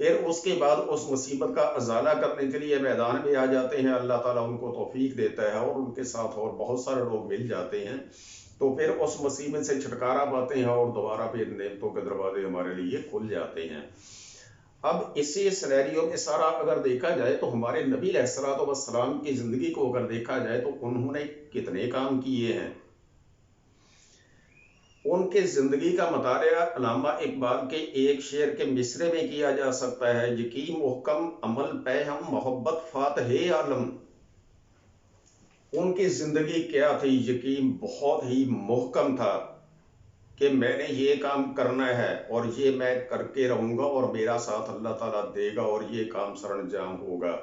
پھر اس کے بعد اس مصیبت کا ازالہ کرنے کے لیے میدان میں آ جاتے ہیں، اللہ تعالیٰ ان کو توفیق دیتا ہے اور ان کے ساتھ اور بہت سارے لوگ مل جاتے ہیں، تو پھر اس مصیبت سے چھٹکارا پاتے ہیں اور دوبارہ پھر نعمتوں کے دروازے ہمارے لیے کھل جاتے ہیں۔ اب اسی سینیریو میں سارا اگر دیکھا جائے تو ہمارے نبی علیہ الصلوۃ والسلام کی زندگی کو اگر دیکھا جائے تو انہوں نے کتنے کام کیے ہیں۔ ان کے زندگی کا مطالعہ علامہ اقبال کے ایک شعر کے مصرے میں کیا جا سکتا ہے، یقین محکم عمل پہ ہم محبت فاتح عالم۔ ان کی زندگی کیا تھی؟ یقین بہت ہی محکم تھا کہ میں نے یہ کام کرنا ہے اور یہ میں کر کے رہوں گا اور میرا ساتھ اللہ تعالیٰ دے گا اور یہ کام سر انجام ہوگا۔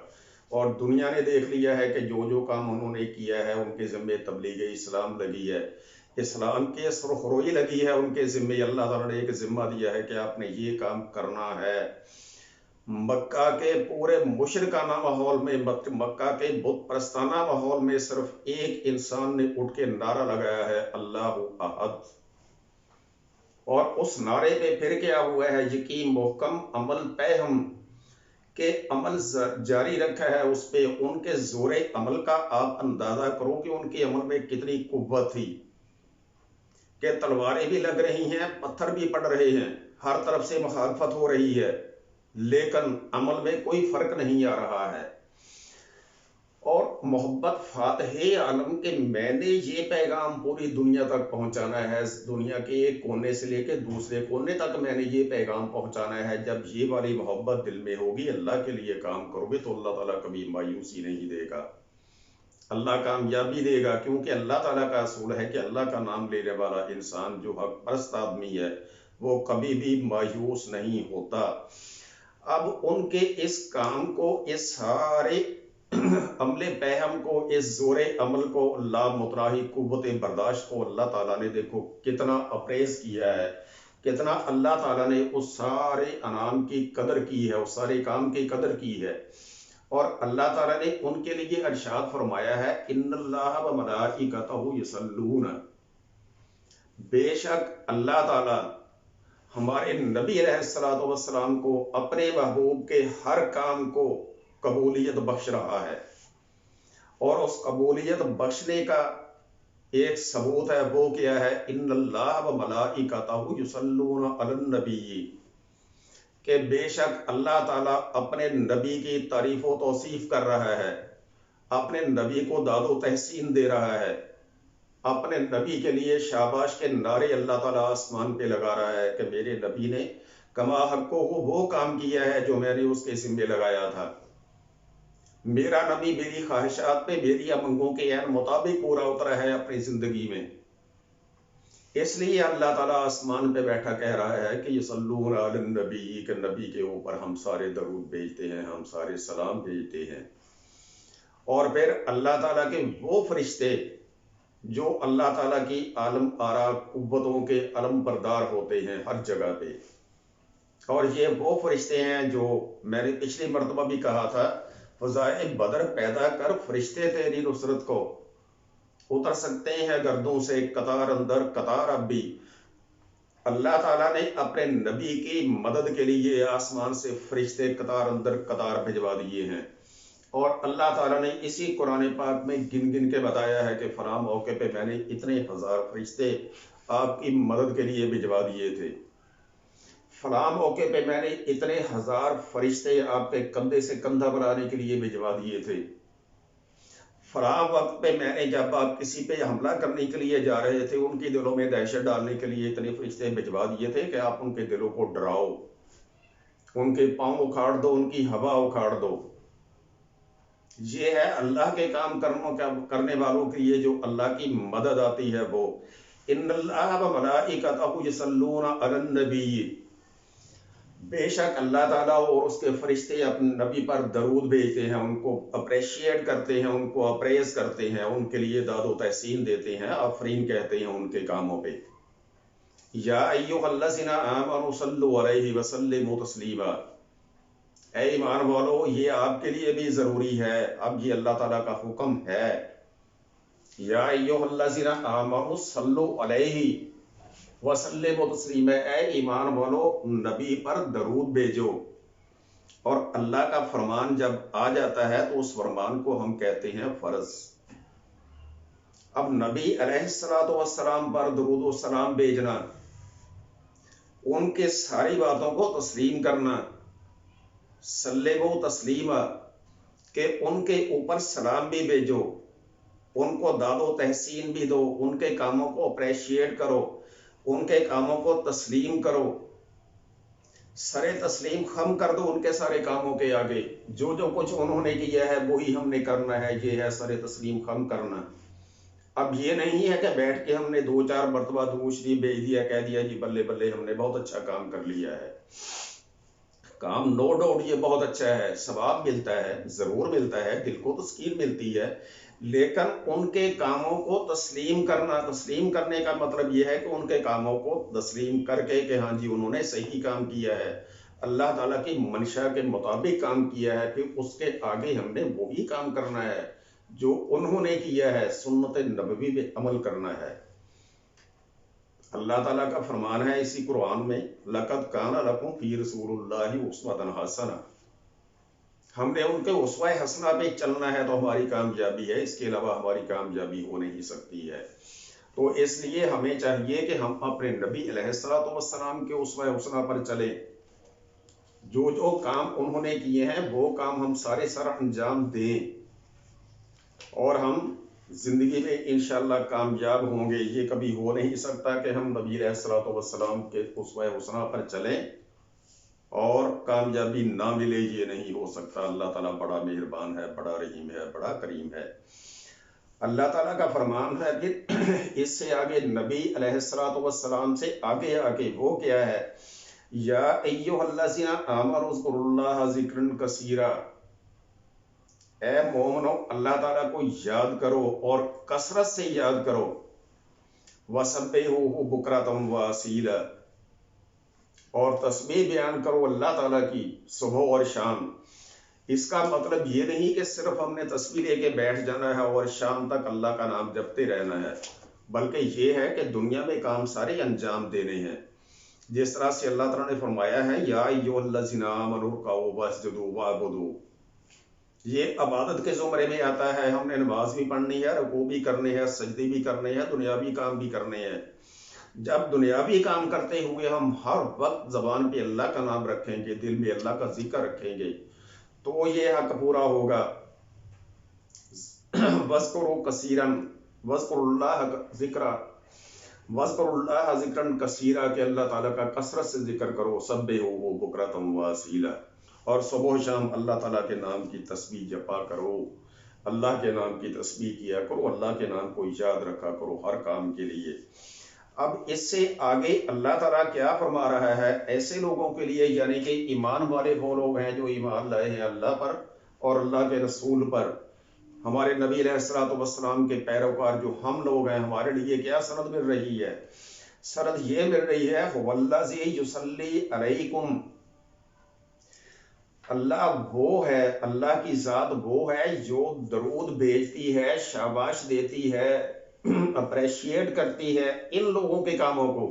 اور دنیا نے دیکھ لیا ہے کہ جو جو کام انہوں نے کیا ہے ان کے ذمے تبلیغ اسلام لگی ہے، اسلام کی سرخروئی لگی ہے ان کے ذمے۔ اللہ تعالیٰ نے ایک ذمہ دیا ہے کہ آپ نے یہ کام کرنا ہے۔ مکہ کے پورے مشرکانہ ماحول میں، مکہ کے بت پرستانہ ماحول میں صرف ایک انسان نے اٹھ کے نعرہ لگایا ہے، اللہ احد، اور اس نعرے پہ پھر کیا ہوا ہے؟ یقین محکم عمل پہ ہم، کہ عمل جاری رکھا ہے اس پہ۔ ان کے زور عمل کا آپ اندازہ کرو کہ ان کے عمل میں کتنی قوت تھی، کہ تلواریں بھی لگ رہی ہیں، پتھر بھی پڑ رہے ہیں، ہر طرف سے مخالفت ہو رہی ہے، لیکن عمل میں کوئی فرق نہیں آ رہا ہے۔ اور محبت فاتح عالم کہ میں نے یہ پیغام پوری دنیا تک پہنچانا ہے، دنیا کے ایک کونے سے لے کے دوسرے کونے تک میں نے یہ پیغام پہنچانا ہے۔ جب یہ والی محبت دل میں ہوگی، اللہ کے لیے کام کرو گے تو اللہ تعالیٰ کبھی مایوسی نہیں دے گا، اللہ کامیابی دے گا، کیونکہ اللہ تعالیٰ کا اصول ہے کہ اللہ کا نام لینے والا انسان جو حق پرست آدمی ہے وہ کبھی بھی مایوس نہیں ہوتا۔ اب ان کے اس کام کو، اس سارے عمل پہم کو، اس زور عمل کو، لامتناہی قوت برداشت کو اللہ تعالیٰ نے دیکھو کتنا اپریز کیا ہے، کتنا اللہ تعالیٰ نے اس سارے انعام کی قدر کی ہے، اس سارے کام کی قدر کی ہے۔ اور اللہ تعالیٰ نے ان کے لیے ارشاد فرمایا ہے، ان اللہ و ملائکتہ یصلون، بے شک اللہ تعالیٰ ہمارے نبی علیہ الصلوۃ والسلام کو اپنے محبوب کے ہر کام کو قبولیت بخش رہا ہے، اور اس قبولیت بخشنے کا ایک ثبوت ہے، وہ کیا ہے؟ ان اللہ و ملائکتہ یصلون علی النبی، کہ بے شک اللہ تعالیٰ اپنے نبی کی تعریف و توصیف کر رہا ہے، اپنے نبی کو داد و تحسین دے رہا ہے، اپنے نبی کے لیے شاباش کے نعرے اللہ تعالیٰ آسمان پہ لگا رہا ہے کہ میرے نبی نے کما حقہ وہ کام کیا ہے جو میں نے اس کے ذمہ لگایا تھا۔ میرا نبی میری خواہشات پہ، میری امنگوں کے عین مطابق پورا اترا ہے اپنی زندگی میں، اس لیے اللہ تعالیٰ آسمان پہ بیٹھا کہہ رہا ہے کہ یصلون علی النبی، کہ نبی کے اوپر ہم سارے درود بھیجتے ہیں، ہم سارے سلام بھیجتے ہیں۔ اور پھر اللہ تعالیٰ کے وہ فرشتے جو اللہ تعالیٰ کی عالم آرا قوتوں کے علم بردار ہوتے ہیں ہر جگہ پہ، اور یہ وہ فرشتے ہیں جو میں نے پچھلی مرتبہ بھی کہا تھا، فضائے بدر پیدا کر فرشتے تیری نصرت کو، اتر سکتے ہیں گردوں سے قطار اندر قطار اب بھی۔ اللہ تعالیٰ نے اپنے نبی کی مدد کے لیے آسمان سے فرشتے قطار اندر قطار بھجوا دیے ہیں، اور اللہ تعالیٰ نے اسی قرآن پاک میں گن گن کے بتایا ہے کہ فلاں موقع پہ میں نے اتنے ہزار فرشتے آپ کی مدد کے لیے بھجوا دیے تھے، فلاں موقع پہ میں نے اتنے ہزار فرشتے آپ کے کندھے سے کندھا بلانے کے لیے بھجوا دیے تھے، فلاں وقت پہ میں نے جب آپ کسی پہ حملہ کرنے کے لیے جا رہے تھے ان کے دلوں میں دہشت ڈالنے کے لیے اتنے فرشتے بھجوا دیے تھے کہ آپ ان کے دلوں کو ڈراؤ، ان کے پاؤں اکھاڑ دو، ان کی ہوا اکھاڑ دو۔ یہ ہے اللہ کے کام کرنے والوں کے لیے جو اللہ کی مدد آتی ہے وہ۔ ان اللہ و ملائکتہ یصلون علی النبی، بے شک اللہ تعالیٰ اور اس کے فرشتے اپنے نبی پر درود بھیجتے ہیں، ان کو اپریشیٹ کرتے ہیں، ان کو اپریز کرتے ہیں، ان کے لیے داد و تحسین دیتے ہیں، آفرین کہتے ہیں ان کے کاموں پہ۔ یا ایھا الذین آمنوا صلوا علیہ وسلموا تسلیما، اے ایمان والو یہ آپ کے لیے بھی ضروری ہے، اب یہ اللہ تعالیٰ کا حکم ہے۔ یا ایھا الذین آمنوا صلوا علیہ وسلموا تسلیما، اے ایمان والو نبی پر درود بھیجو، اور اللہ کا فرمان جب آ جاتا ہے تو اس فرمان کو ہم کہتے ہیں فرض۔ اب نبی علیہ السلام پر درود و سلام بھیجنا، ان کے ساری باتوں کو تسلیم کرنا، سلمو تسلیما، کہ ان کے اوپر سلام بھی بھیجو، ان کو داد و تحسین بھی دو، ان کے کاموں کو اپریشیٹ کرو، ان کے کاموں کو تسلیم کرو، سرے تسلیم خم کر دو ان کے سارے کاموں کے آگے، جو جو کچھ انہوں نے کیا ہے وہی ہم نے کرنا ہے، یہ ہے سرے تسلیم خم کرنا۔ اب یہ نہیں ہے کہ بیٹھ کے ہم نے 2-4 مرتبہ درود شریف بھیج دیا، کہہ دیا جی بلے بلے ہم نے بہت اچھا کام کر لیا ہے۔ کام نو ڈاؤٹ یہ بہت اچھا ہے، ثواب ملتا ہے، ضرور ملتا ہے، دل کو تسکین ملتی ہے، لیکن ان کے کاموں کو تسلیم کرنا، تسلیم کرنے کا مطلب یہ ہے کہ ان کے کاموں کو تسلیم کر کے کہ ہاں جی انہوں نے صحیح کام کیا ہے، اللہ تعالیٰ کی منشا کے مطابق کام کیا ہے، پھر اس کے آگے ہم نے وہی کام کرنا ہے جو انہوں نے کیا ہے، سنت نبوی پہ عمل کرنا ہے۔ اللہ تعالیٰ کا فرمان ہے اسی قرآن میں، لَقَدْ كَانَ لَكُمْ فِي رَسُولِ اللَّهِ أُسْوَةٌ حَسَنَةٌ، ہم نے ان کے اسوہ حسنہ پہ چلنا ہے تو ہماری کامیابی ہے، اس کے علاوہ ہماری کامیابی ہو نہیں سکتی ہے۔ تو اس لیے ہمیں چاہیے کہ ہم اپنے نبی علیہ السلام کے اسوہ حسنہ پر چلیں، جو جو کام انہوں نے کیے ہیں وہ کام ہم سارے سر انجام دیں، اور ہم زندگی میں انشاءاللہ کامیاب ہوں گے۔ یہ کبھی ہو نہیں سکتا کہ ہم نبی علیہ السلام کے اسوہ حسنہ پر چلیں اور کامیابی نہ ملے، یہ نہیں ہو سکتا۔ اللہ تعالیٰ بڑا مہربان ہے، بڑا رحیم ہے، بڑا کریم ہے۔ اللہ تعالیٰ کا فرمان ہے کہ اس سے آگے نبی علیہ السلام سے آگے آگے وہ کیا ہے، یا ایھا الذین آمنوا اذکروا اللہ ذکرا کثیرا، اے مومنو اللہ تعالیٰ کو یاد کرو اور کثرت سے یاد کرو، وسبحوہ بکرۃ واصیلا، اور تسبیح بیان کرو اللہ تعالیٰ کی صبح اور شام۔ اس کا مطلب یہ نہیں کہ صرف ہم نے تسبیح لے کے بیٹھ جانا ہے اور شام تک اللہ کا نام جپتے رہنا ہے، بلکہ یہ ہے کہ دنیا میں کام سارے انجام دینے ہیں، جس طرح سے اللہ تعالیٰ نے فرمایا ہے یا ایھا الذین آمنوا ارکعوا واسجدوا واعبدوا، یہ عبادت کے زمرے میں آتا ہے، ہم نے نماز بھی پڑھنی ہے، رکوع بھی کرنے ہیں، سجدے بھی کرنے ہیں، دنیاوی کام بھی کرنے ہیں۔ جب دنیاوی کام کرتے ہوئے ہم ہر وقت زبان پہ اللہ کا نام رکھیں گے، دل میں اللہ کا ذکر رکھیں گے، تو یہ حق پورا ہوگا۔ وَاذْكُرُوا كَثِيرًا وَاذْكُرُوا اللَّهَ ذِكْرًا وَاذْكُرُوا اللَّهَ ذِكْرًا كَثِيرًا، کہ اللہ تعالیٰ کا کثرت سے ذکر کرو، سبحوہ بکرۃ وَاصِیلًا، اور صبح و شام اللہ تعالیٰ کے نام کی تسبیح جپا کرو، اللہ کے نام کی تسبیح کیا کرو، اللہ کے نام کو یاد رکھا کرو ہر کام کے لیے۔ اب اس سے آگے اللہ تعالیٰ کیا فرما رہا ہے ایسے لوگوں کے لیے، یعنی کہ ایمان والے وہ لوگ ہیں جو ایمان لائے ہیں اللہ پر اور اللہ کے رسول پر، ہمارے نبی علیہ السلام کے پیروکار جو ہم لوگ ہیں، ہمارے لیے کیا سند مل رہی ہے؟ سند یہ مل رہی ہے وَالَّذِي يُصَلِّي عَلَيْكُمْ، اللہ وہ ہے، اللہ کی ذات وہ ہے جو درود بھیجتی ہے، شاباش دیتی ہے، اپریشیٹ کرتی ہے ان لوگوں کے کاموں کو،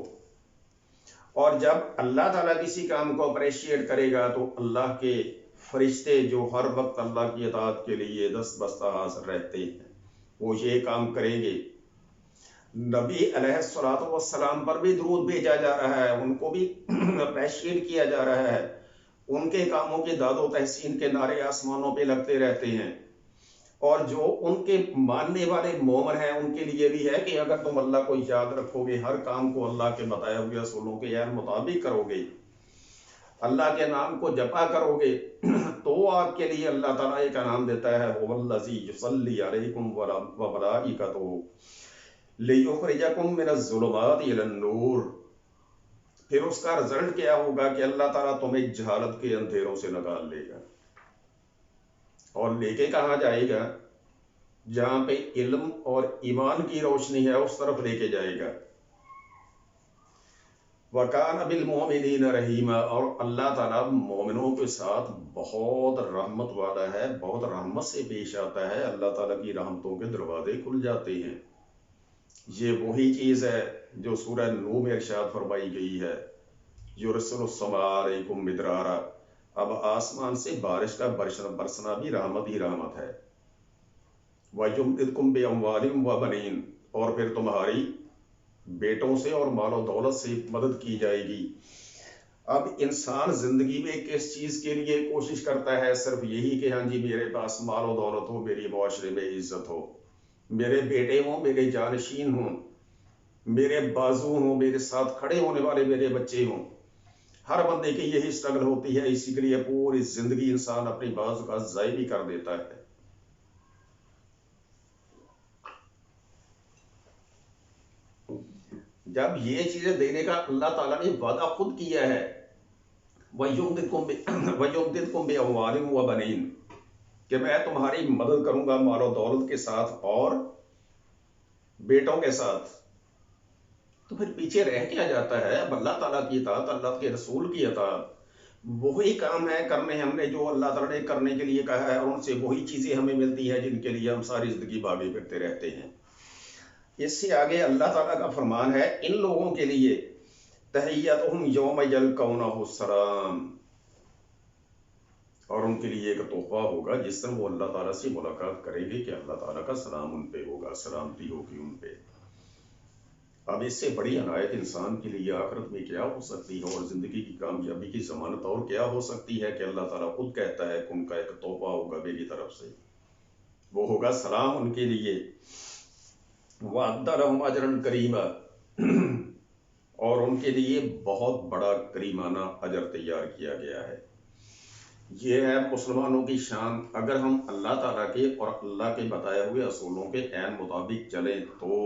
اور جب اللہ تعالیٰ کسی کام کو اپریشیٹ کرے گا تو اللہ کے فرشتے جو ہر وقت اللہ کی اطاعت کے لیے دست بستہ حاضر رہتے ہیں وہ یہ کام کریں گے۔ نبی علیہ السلام پر بھی درود بھیجا جا رہا ہے، ان کو بھی اپریشیٹ کیا جا رہا ہے، ان کے کاموں کے داد و تحسین کے نعرے آسمانوں پہ لگتے رہتے ہیں، اور جو ان کے ماننے والے مومن ہیں ان کے لیے بھی ہے کہ اگر تم اللہ کو یاد رکھو گے، ہر کام کو اللہ کے بتایا ہوئے اصولوں کے یار مطابق کرو گے، اللہ کے نام کو جپا کرو گے، تو آپ کے لیے اللہ تعالیٰ ایک انعام دیتا ہے وَالَّذِي يُصَلِّي عَلَيْكُمْ وَمَلَائِكَتُهُ لِيُخْرِجَكُم مِّنَ الظُّلُمَاتِ إِلَى النُّورِ، پھر اس کا رزلٹ کیا ہوگا کہ اللہ تعالیٰ تمہیں جہالت کے اندھیروں سے نکال لے گا، اور لے کے کہاں جائے گا؟ جہاں پہ علم اور ایمان کی روشنی ہے اس طرف لے کے جائے گا۔ وَكَانَ بِالْمُؤْمِنِينَ رَحِيمًا، اور اللہ تعالیٰ مومنوں کے ساتھ بہت رحمت والا ہے، بہت رحمت سے پیش آتا ہے، اللہ تعالیٰ کی رحمتوں کے دروازے کھل جاتے ہیں۔ یہ وہی چیز ہے جو سورہ نور میں ارشاد فرمائی گئی ہے، یُرْسِلُ السَّمَاءَ عَلَيْكُمْ مِدْرَارًا، اب آسمان سے بارش کا برسنا بھی رحمت ہی رحمت ہے۔ وَيُمْدِدْكُمْ بِأَمْوَالٍ وَبَنِينَ، اور پھر تمہاری بیٹوں سے اور مال و دولت سے مدد کی جائے گی۔ اب انسان زندگی میں کس چیز کے لیے کوشش کرتا ہے؟ صرف یہی کہ ہاں جی میرے پاس مال و دولت ہو، میری معاشرے میں عزت ہو، میرے بیٹے ہوں، میرے جانشین ہوں، میرے بازو ہوں، میرے ساتھ کھڑے ہونے والے میرے بچے ہوں۔ ہر بندے کی یہی اسٹرگل ہوتی ہے، اسی کے لیے پوری زندگی انسان اپنی بعض کا ضائع بھی کر دیتا ہے۔ جب یہ چیزیں دینے کا اللہ تعالیٰ نے وعدہ خود کیا ہے، وَيُمْدِدْكُمْ بِأَمْوَالٍ وَبَنِينَ، کہ میں تمہاری مدد کروں گا مال و دولت کے ساتھ اور بیٹوں کے ساتھ۔ تو پھر پیچھے رہ کیا جاتا ہے؟ اب اللہ تعالیٰ کی اطاعت، اللہ کے رسول کی اطاعت، وہی کام ہے کرنے ہم نے جو اللہ تعالیٰ نے کرنے کے لیے کہا ہے، اور ان سے وہی چیزیں ہمیں ملتی ہیں جن کے لیے ہم ساری زندگی بھاگے پھرتے رہتے ہیں۔ اس سے آگے اللہ تعالیٰ کا فرمان ہے ان لوگوں کے لیے تحیتہم یوم یلقونہ السلام، اور ان کے لیے ایک تحفہ ہوگا جس دن وہ اللہ تعالیٰ سے ملاقات کریں گے کہ اللہ تعالیٰ کا سلام ان پہ ہوگا، سلامتی ہوگی ان پہ۔ اب اس سے بڑی عنایت انسان کے لیے آخرت میں کیا ہو سکتی ہے، اور زندگی کی کامیابی کی ضمانت اور کیا ہو سکتی ہے کہ اللہ تعالیٰ خود کہتا ہے کہ ان کا ایک تحفہ ہوگا میری طرف سے، وہ ہوگا سلام ان کے لیے۔ وَأَعْدَ لَهُمْ أَجْرًا كَرِيمًا، اور ان کے لیے بہت بڑا کریمانہ اجر تیار کیا گیا ہے۔ یہ ہے مسلمانوں کی شان۔ اگر ہم اللہ تعالیٰ کے اور اللہ کے بتائے ہوئے اصولوں کے عین مطابق چلیں تو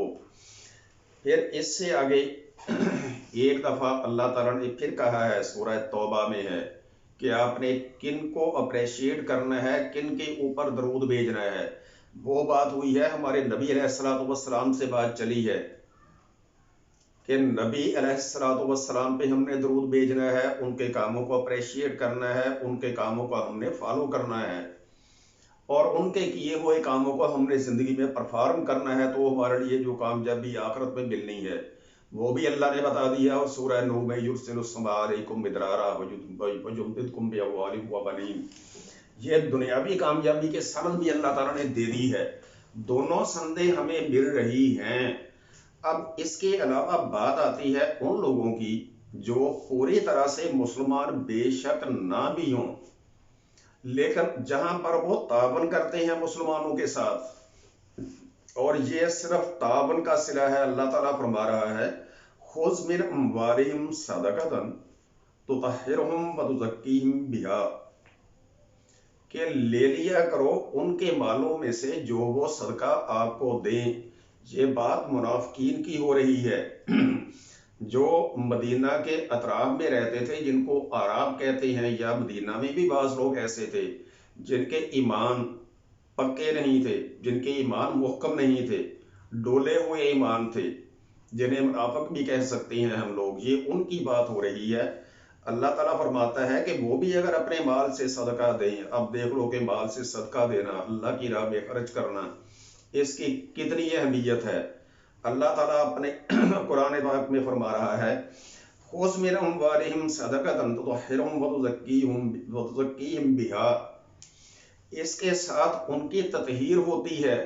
پھر اس سے آگے ایک دفعہ اللہ تعالیٰ نے پھر کہا ہے، سورہ توبہ میں ہے کہ آپ نے کن کو اپریشیٹ کرنا ہے، کن کے اوپر درود بھیجنا ہے۔ وہ بات ہوئی ہے، ہمارے نبی علیہ السلام سے بات چلی ہے کہ نبی علیہ السلام پہ ہم نے درود بھیجنا ہے، ان کے کاموں کو اپریشیٹ کرنا ہے، ان کے کاموں کو ہم نے فالو کرنا ہے، اور ان کے کیے ہوئے کاموں کو ہم نے زندگی میں پرفارم کرنا ہے، تو ہمارے لیے جو کامیابی آخرت میں ملنی ہے وہ بھی اللہ نے بتا دیا۔ اور سورہ نوح میں یرسل السماء علیکم مدرارا ویمددکم باموال وبنین، یہ دنیاوی کامیابی کے سند بھی اللہ تعالیٰ نے دے دی ہے، دونوں سندیں ہمیں مل رہی ہیں۔ اب اس کے علاوہ بات آتی ہے ان لوگوں کی جو پوری طرح سے مسلمان بے شک نہ بھی ہوں، لیکن جہاں پر وہ تعاون کرتے ہیں مسلمانوں کے ساتھ، اور یہ صرف تعاون کا صلہ ہے۔ اللہ تعالیٰ فرما رہا ہے خذ من اموالہم صدقۃ تطہرہم وتزکیہم بہا، کہ لے لیا کرو ان کے مالوں میں سے جو وہ صدقہ آپ کو دیں۔ یہ بات منافقین کی ہو رہی ہے جو مدینہ کے اطراف میں رہتے تھے، جن کو اعراب کہتے ہیں، یا مدینہ میں بھی بعض لوگ ایسے تھے جن کے ایمان پکے نہیں تھے، جن کے ایمان محکم نہیں تھے، ڈولے ہوئے ایمان تھے، جنہیں منافق بھی کہہ سکتے ہیں ہم لوگ۔ یہ ان کی بات ہو رہی ہے۔ اللہ تعالیٰ فرماتا ہے کہ وہ بھی اگر اپنے مال سے صدقہ دیں، اب دیکھ لو کہ مال سے صدقہ دینا، اللہ کی راہ میں خرچ کرنا، اس کی کتنی اہمیت ہے۔ اللہ تعالیٰ اپنے قرآن پاک میں فرما رہا ہے خذ من اموالہم صدقۃ تطہرہم وتزکیہم بہا، اس کے ساتھ ان کی تطہیر ہوتی ہے،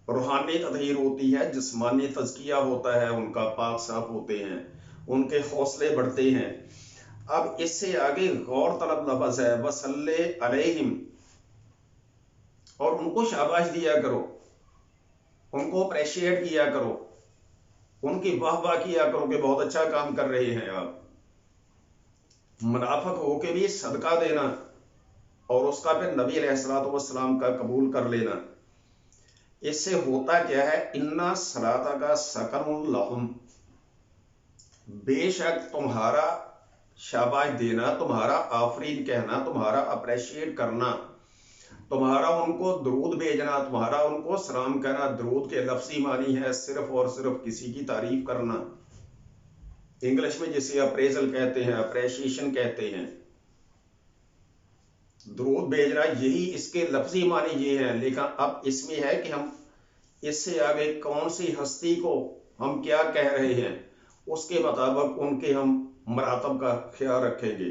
روحانی تطہیر ہوتی ہے، جسمانی تزکیہ ہوتا ہے، ان کا پاک صاف ہوتے ہیں، ان کے حوصلے بڑھتے ہیں۔ اب اس سے آگے غور طلب لفظ ہے وصلی علیہم، اور ان کو شاباش دیا کرو، ان کو اپریشیٹ کیا کرو، ان کی واہ واہ کیا کرو کہ بہت اچھا کام کر رہے ہیں آپ۔ منافق ہو کے بھی صدقہ دینا اور اس کا پھر نبی علیہ السلام کا قبول کر لینا، اس سے ہوتا کیا ہے، اِنَّ الصَّلَاةَ سَكَنٌ لَهُمْ، بے شک تمہارا شاباش دینا، تمہارا آفرین کہنا، تمہارا اپریشیٹ کرنا، تمہارا ان کو درود بھیجنا، تمہارا ان کو سلام کہنا، درود کے لفظی معنی ہے صرف اور صرف کسی کی تعریف کرنا، انگلش میں جسے اپریزل کہتے ہیں، اپریشیشن کہتے ہیں۔ درود بھیجنا یہی اس کے لفظی معنی یہ ہے، لیکن اب اس میں ہے کہ ہم اس سے آگے کون سی ہستی کو ہم کیا کہہ رہے ہیں، اس کے مطابق ان کے ہم مراتب کا خیال رکھیں گے۔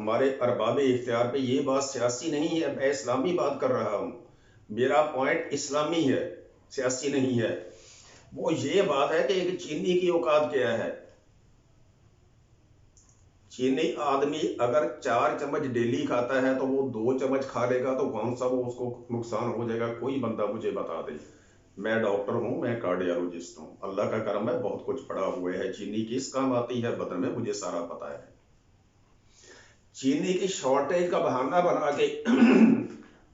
ہمارے ارباب اختیار پہ، یہ بات سیاسی نہیں ہے، میں اسلامی بات کر رہا ہوں، میرا پوائنٹ اسلامی ہے، سیاسی نہیں ہے۔ وہ یہ بات ہے کہ ایک چینی کی اوقات کیا ہے۔ چینی آدمی اگر 4 چمچ ڈیلی کھاتا ہے تو وہ 2 چمچ کھا لے گا تو کون سا وہ اس کو نقصان ہو جائے گا؟ کوئی بندہ مجھے بتا دے۔ میں ڈاکٹر ہوں، میں کارڈیالوجسٹ ہوں، اللہ کا کرم ہے، بہت کچھ پڑھا ہوا ہے۔ چینی کس کام آتی ہے بدن میں، مجھے سارا پتا ہے۔ چینی کی شارٹیج کا بہانہ بنا کے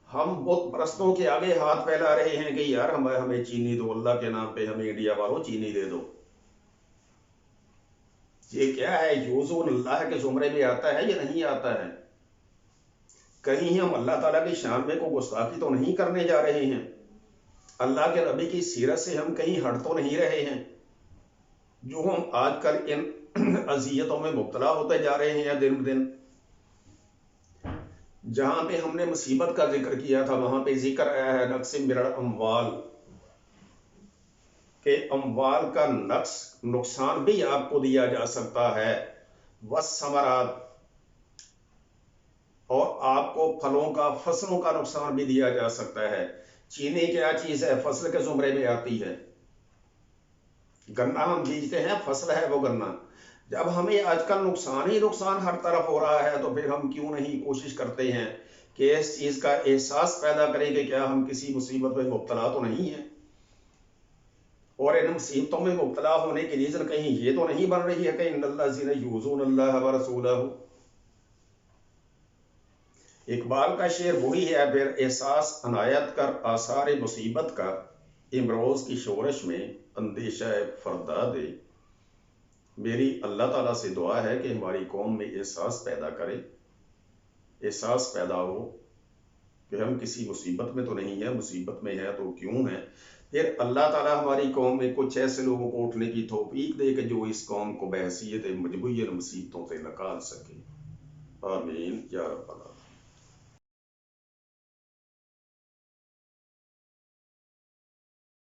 ہم بت پرستوں کے آگے ہاتھ پھیلا رہے ہیں کہ یار ہمیں چینی دو، اللہ کے نام پہ ہمیں انڈیا والوں چینی دے دو۔ یہ کیا ہے؟ یوزون اللہ کے زمرے میں آتا ہے یا نہیں آتا ہے؟ کہیں ہم اللہ تعالیٰ کی شان میں کوئی گستاخی تو نہیں کرنے جا رہے ہیں؟ اللہ کے نبی کی سیرت سے ہم کہیں ہٹ تو نہیں رہے ہیں؟ جو ہم آج کل ان اذیتوں میں مبتلا ہوتے جا رہے ہیں دن بدن۔ جہاں پہ ہم نے مصیبت کا ذکر کیا تھا وہاں پہ ذکر آیا ہے نقص من الاموال، کہ اموال کا نقصان بھی آپ کو دیا جا سکتا ہے، والثمرات، اور آپ کو پھلوں کا، فصلوں کا نقصان بھی دیا جا سکتا ہے۔ چینی کیا چیز ہے؟ فصل کے زمرے میں آتی ہے۔ گنا ہم بیجتے ہیں، فصل ہے وہ گنا۔ جب ہمیں آج کل نقصان ہی نقصان ہر طرف ہو رہا ہے تو پھر ہم کیوں نہیں کوشش کرتے ہیں کہ اس چیز کا احساس پیدا کریں کہ کیا ہم کسی مصیبت میں مبتلا تو نہیں ہیں؟ اور ان مصیبتوں میں مبتلا ہونے کی ریزن کہیں یہ تو نہیں بن رہی ہے کہ ان الذین یؤذون اللہ ورسولہ۔ اقبال کا شعر وہی ہے، پھر احساس عنایت کر آثار مصیبت کا، امروز کی شورش میں اندیشہ فردا دے۔ میری اللہ تعالیٰ سے دعا ہے کہ ہماری قوم میں احساس پیدا کرے، احساس پیدا ہو کہ ہم کسی مصیبت میں تو نہیں ہیں، مصیبت میں ہے تو کیوں ہے۔ پھر اللہ تعالیٰ ہماری قوم میں کچھ ایسے لوگوں کو اٹھنے کی توفیق دے کہ جو اس قوم کو بحیثیت مجبور مصیبتوں سے نکال سکے۔ آمین یا رب العالمین۔